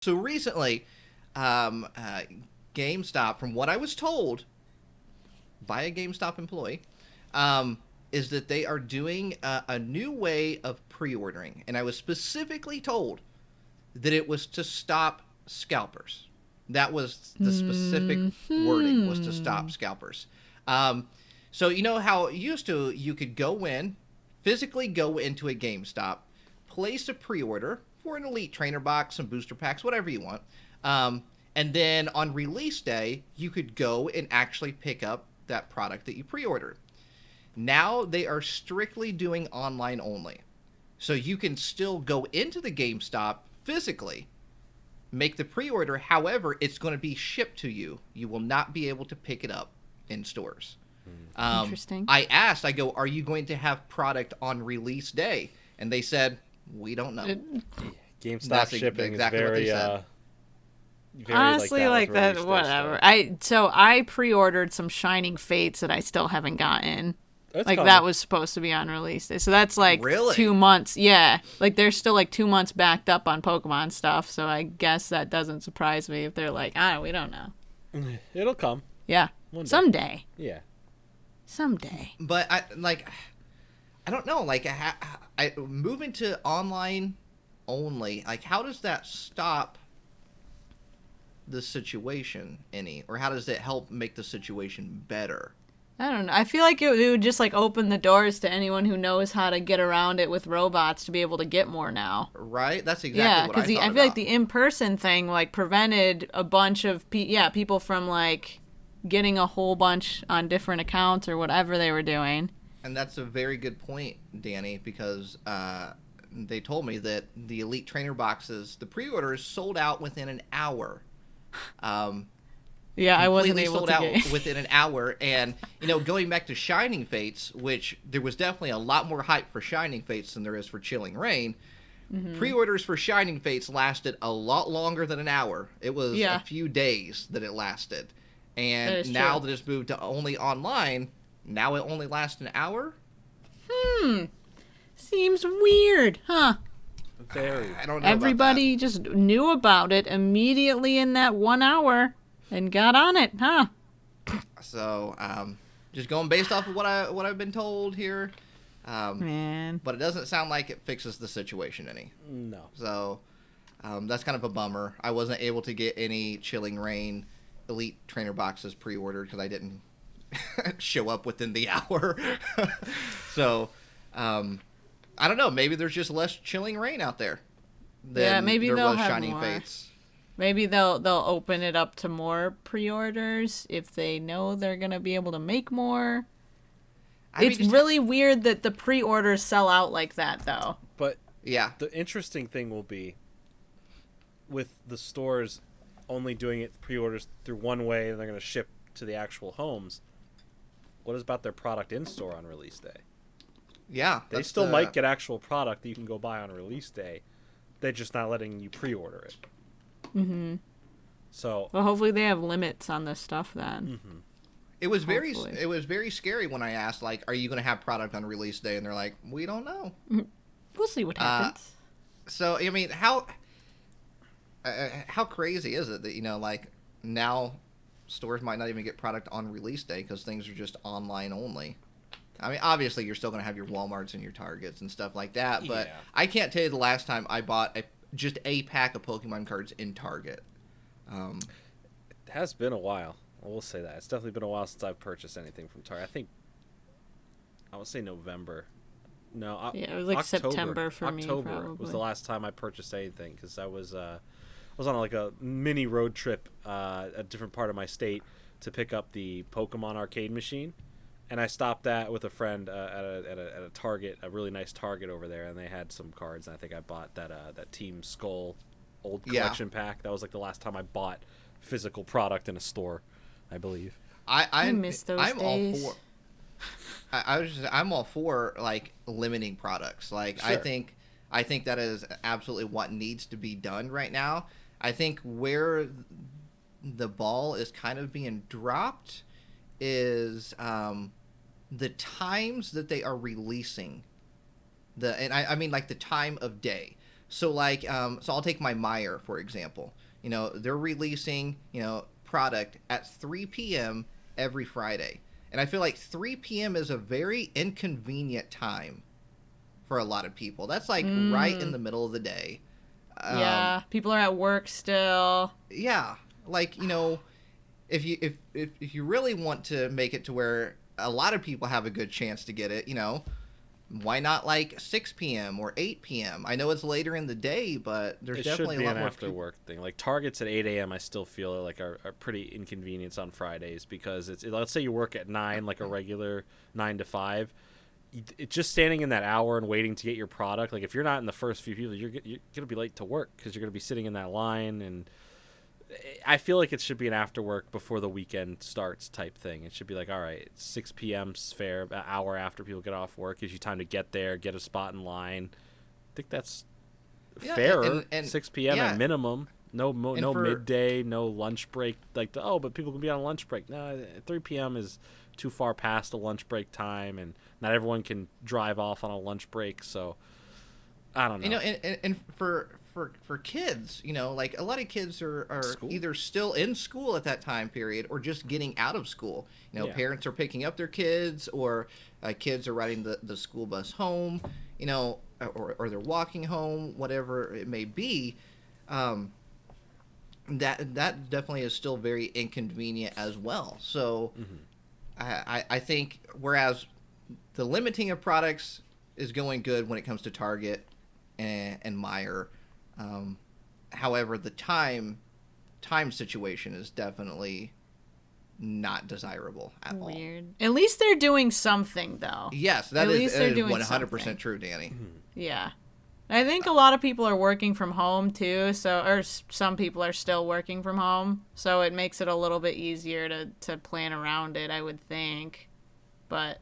So recently, um, uh, GameStop, from what I was told by a GameStop employee, um, is that they are doing a new way of pre-ordering, and I was specifically told that it was to stop scalpers. That was the specific wording, was to stop Hmm. scalpers. Um, so you know how used to you could go in, physically go into a GameStop, place a pre-order for an Elite Trainer box, some booster packs, whatever you want, and then on release day you could go and actually pick up that product that you pre-ordered. Now they are strictly doing online only. So you can still go into the GameStop physically, make the pre-order. However, it's going to be shipped to you. You will not be able to pick it up in stores. Interesting. I asked, I go, are you going to have product on release day? And they said, we don't know. It- GameStop That's shipping is exactly what they very said. very Honestly, with like that, release day whatever. stuff. I pre-ordered some Shining Fates that I still haven't gotten. That's Like coming. that was supposed to be on release day, so that's like Really? 2 months. Yeah, like they're still like 2 months backed up on Pokemon stuff. So I guess that doesn't surprise me if they're like, we don't know. It'll come Yeah, one day. someday, Yeah. someday. But I don't know. Moving to online only. Like, how does that stop the situation any, or how does it help make the situation better? I don't know. I feel like it would just like open the doors to anyone who knows how to get around it with robots to be able to get more now. Right? That's Yeah, exactly what I because thought I feel like about. the in-person thing like prevented a bunch of people from like getting a whole bunch on different accounts or whatever they were doing. And that's a very good point, Danny, because they told me that the Elite Trainer boxes, the pre-orders sold out within an hour. Um, Yeah, I wasn't completely able sold to out get. within an hour. And, going back to Shining Fates, which there was definitely a lot more hype for Shining Fates than there is for Chilling Reign. Pre-orders for Shining Fates lasted a lot longer than an hour. It was Yeah. a few days that it lasted. That And is now true. that it's moved to only online, now it only lasts an hour? Seems weird, huh? Very. I don't know. Everybody just knew about it immediately in that 1 hour and got on it, huh? So, just going based off of what I've been told here, Man. but it doesn't sound like it fixes the situation any. No. So, that's kind of a bummer. I wasn't able to get any Chilling Reign Elite Trainer boxes pre-ordered because I didn't show up within the hour. So, I don't know. Maybe there's just less Chilling Reign out there than Yeah, maybe there they'll was have Shining more. Fates. Maybe they'll open it up to more pre-orders if they know they're gonna be able to make more. I mean, It's just- really weird that the pre-orders sell out like that, though. But yeah. the interesting thing will be with the stores only doing it pre-orders through one way and they're going to ship to the actual homes. What is about their product in store on release day? Yeah. They that's still the- might get actual product that you can go buy on release day. They're just not letting you pre-order it. Mm-hmm. So Well, hopefully they have limits on this stuff then. It was very Hopefully. it was very scary when I asked, like, are you going to have product on release day? And they're like, we don't know. We'll see what happens. So, I mean, how crazy is it that, like, now stores might not even get product on release day because things are just online only? I mean, obviously, you're still going to have your Walmarts and your Targets and stuff like that, but Yeah. I can't tell you the last time I bought just a pack of Pokemon cards in Target. it has been a while. I will say that. It's definitely been a while since I've purchased anything from Target. I would say November. No, Yeah, it was like October. September for me, October was probably. the last time I purchased anything because I was on like a mini road trip, a different part of my state to pick up the Pokemon arcade machine, and I stopped that with a friend at a Target, a really nice Target over there, and they had some cards. And I think I bought that Team Skull old Yeah. collection pack. That was like the last time I bought physical product in a store, I believe. I miss those I'm days. all for. I'm all for, like, limiting products. Like, Sure. I think that is absolutely what needs to be done right now. I think where the ball is kind of being dropped is the times that they are releasing and I mean, like, the time of day. So like, so I'll take my Meyer for example. They're releasing product at 3 p.m. every Friday, and I feel like 3 p.m. is a very inconvenient time for a lot of people. That's like right in the middle of the day. Yeah, people are at work still. Yeah, like if you really want to make it to where a lot of people have a good chance to get it, why not like 6 p.m. or 8 p.m.? I know it's later in the day, but there's definitely a lot more. It should be an after work thing. Like Targets at 8 a.m. I still feel like are pretty inconvenience on Fridays because let's say you work at 9, like a regular 9 to 5. It's just standing in that hour and waiting to get your product. Like if you're not in the first few people, you're gonna be late to work because you're gonna be sitting in that line. And I feel like it should be an after work before the weekend starts type thing. It should be like, all right, 6 p.m.'s fair, an hour after people get off work, gives you time to get there, get a spot in line. I think that's fair. And 6 p.m. at minimum. No midday, no lunch break. Like, but people can be on lunch break. No, 3 p.m. is too far past the lunch break time, and not everyone can drive off on a lunch break. So, I don't know. And for kids, like a lot of kids are either still in school at that time period or just getting out of school. Parents are picking up their kids, or kids are riding the school bus home, or they're walking home, whatever it may be. That definitely is still very inconvenient as well. So I think whereas the limiting of products is going good when it comes to Target and Meijer, however, the time situation is definitely not desirable at all. Weird. At least they're doing something, though. Yes, that is 100% true, Dani. Yeah. I think a lot of people are working from home too, or some people are still working from home, so it makes it a little bit easier to plan around it, I would think. But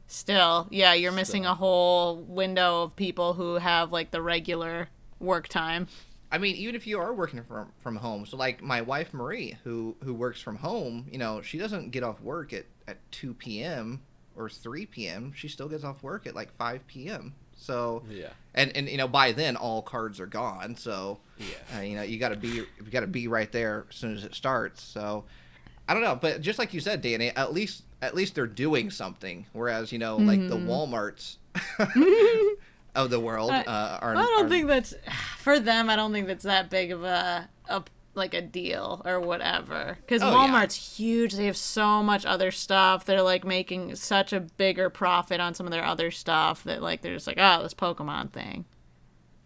still, yeah, you're missing a whole window of people who have like the regular work time. I mean, even if you are working from home, so like my wife Marie, who works from home, she doesn't get off work at 2 p.m. or 3 p.m. She still gets off work at like 5 p.m. So yeah, and by then all cards are gone. So yeah, you gotta be right there as soon as it starts. So I don't know, but just like you said, Dani, at least they're doing something. Whereas like the WalMarts of the world are. I don't think that's for them. I don't think that's that big of a deal or whatever, because Walmart's huge. They have so much other stuff. They're like making such a bigger profit on some of their other stuff that like they're just like, this Pokemon thing.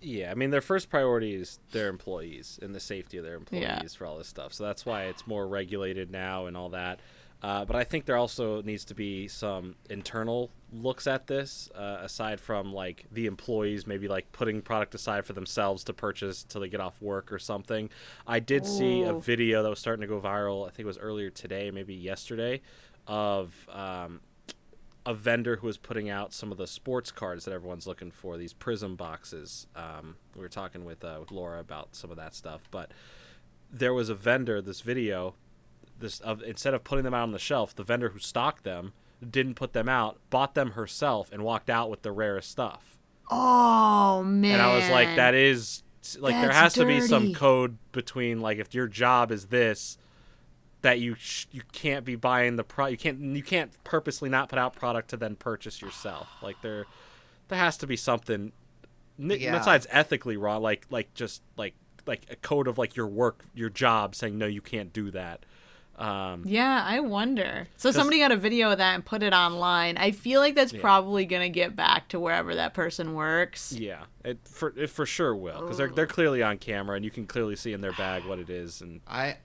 Yeah, I mean, their first priority is their employees and the safety of their employees for all this stuff. So that's why it's more regulated now and all that. But I think there also needs to be some internal looks at this, aside from like the employees maybe like putting product aside for themselves to purchase till they get off work or something. I did see a video that was starting to go viral. I think it was earlier today, maybe yesterday, of a vendor who was putting out some of the sports cards that everyone's looking for, these Prism boxes. We were talking with Laura about some of that stuff, but there was a vendor, this video, instead of putting them out on the shelf, the vendor who stocked them didn't put them out, bought them herself, and walked out with the rarest stuff. Oh, man. And I was like, that is like, there has dirty. to be some code between like, if your job is this, that you can't be buying the product. You can't purposely not put out product to then purchase yourself. Like there has to be something besides ethically wrong, like just like a code of like your job saying no, you can't do that. Yeah, I wonder. So somebody got a video of that and put it online. I feel like that's probably gonna get back to wherever that person works. Yeah, it for sure will, because they're clearly on camera and you can clearly see in their bag what it is. And I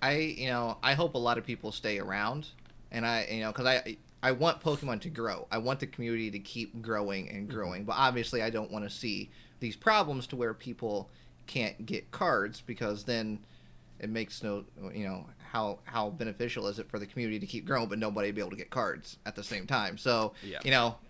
hope a lot of people stay around, and because I want Pokemon to grow. I want the community to keep growing and growing, but obviously I don't want to see these problems to where people can't get cards, because then it makes how beneficial is it for the community to keep growing but nobody be able to get cards at the same time. So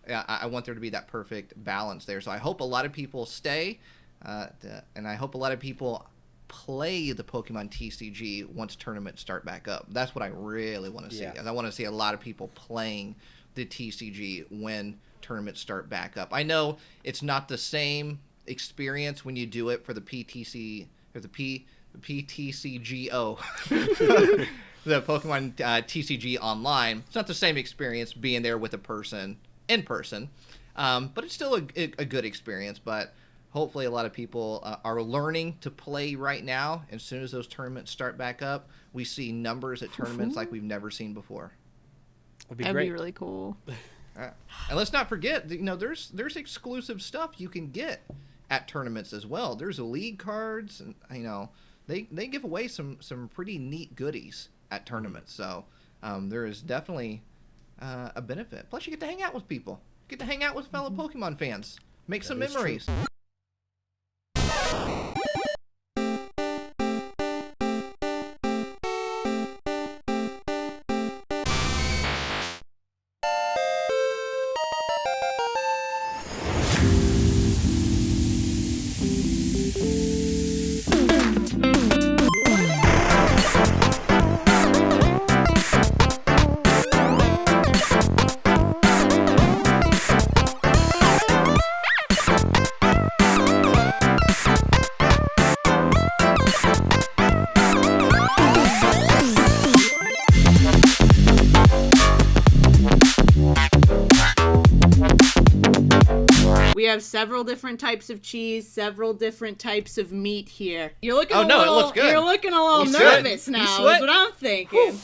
I want there to be that perfect balance there. So I hope a lot of people stay, and I hope a lot of people play the Pokemon TCG once tournaments start back up. That's what I really want to see. And I want to see a lot of people playing the TCG when tournaments start back up. I know it's not the same experience when you do it for the PTC or the PTCGO, the Pokemon TCG online. It's not the same experience being there with a person in person, but it's still a good experience. But hopefully a lot of people are learning to play right now. As soon as those tournaments start back up, we see numbers at tournaments like we've never seen before. That'd be really cool. And let's not forget, there's exclusive stuff you can get at tournaments as well. There's league cards, and they give away some pretty neat goodies at tournaments. So there is definitely a benefit. Plus, you get to hang out with people. You get to hang out with fellow Pokemon fans. Make some memories. True. We have several different types of cheese, several different types of meat here. You're looking it looks good. You're looking a little nervous now. Is what I'm thinking.